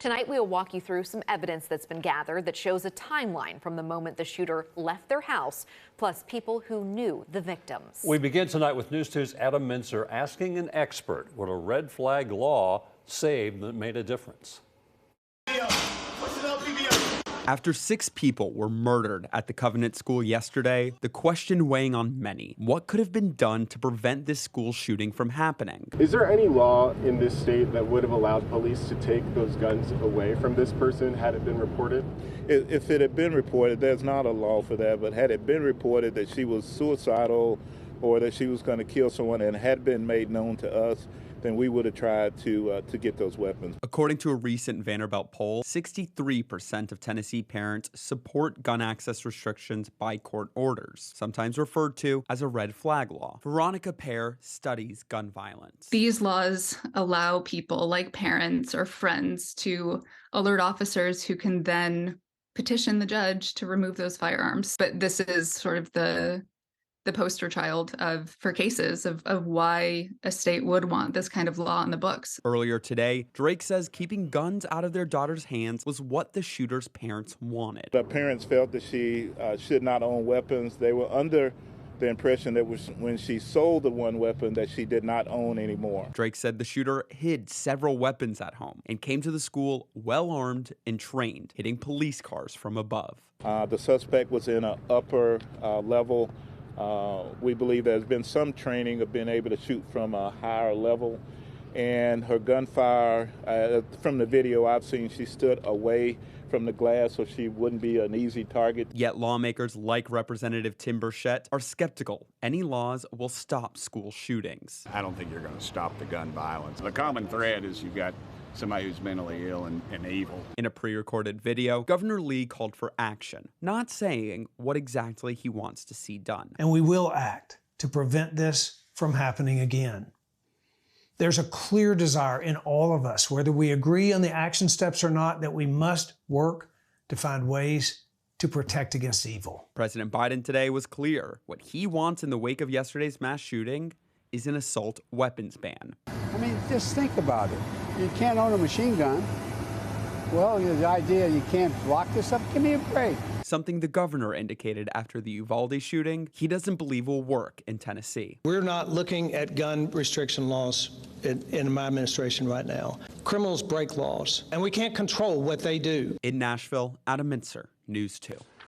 Tonight, we'll walk you through some evidence that's been gathered that shows a timeline from the moment the shooter left their house, plus people who knew the victims. We begin tonight with News 2's Adam Minzer asking an expert what a red flag law saved that made a difference. After 6 people were murdered at the Covenant School yesterday, the question weighing on many, what could have been done to prevent this school shooting from happening? Is there any law in this state that would have allowed police to take those guns away from this person had it been reported? If it had been reported, there's not a law for that, but had it been reported that she was suicidal or that she was going to kill someone and had been made known to us, then we would have tried to get those weapons. According to a recent Vanderbilt poll, 63% of Tennessee parents support gun access restrictions by court orders, sometimes referred to as a red flag law. Veronica Pear studies gun violence. These laws allow people like parents or friends to alert officers who can then petition the judge to remove those firearms. But this is sort of the poster child for cases of why a state would want this kind of law on the books. Earlier today, Drake says keeping guns out of their daughter's hands was what the shooter's parents wanted. The parents felt that she should not own weapons. They were under the impression that when she sold the one weapon that she did not own anymore. Drake said the shooter hid several weapons at home and came to the school well armed and trained, hitting police cars from above. The suspect was in an upper level. We believe there's been some training of being able to shoot from a higher level, and her gunfire, from the video I've seen, she stood away from the glass so she wouldn't be an easy target. Yet lawmakers like Representative Tim Burchett are skeptical any laws will stop school shootings. I don't think you're going to stop the gun violence. The common thread is you've got somebody who's mentally ill and evil. In a pre-recorded video, Governor Lee called for action, not saying what exactly he wants to see done. And we will act to prevent this from happening again. There's a clear desire in all of us, whether we agree on the action steps or not, that we must work to find ways to protect against evil. President Biden today was clear. What he wants in the wake of yesterday's mass shooting is an assault weapons ban. I mean, just think about it. You can't own a machine gun. Well, the idea you can't lock this up, give me a break. Something the governor indicated after the Uvalde shooting he doesn't believe will work in Tennessee. We're not looking at gun restriction laws in my administration right now. Criminals break laws, and we can't control what they do. In Nashville, Adam Minzer, News 2.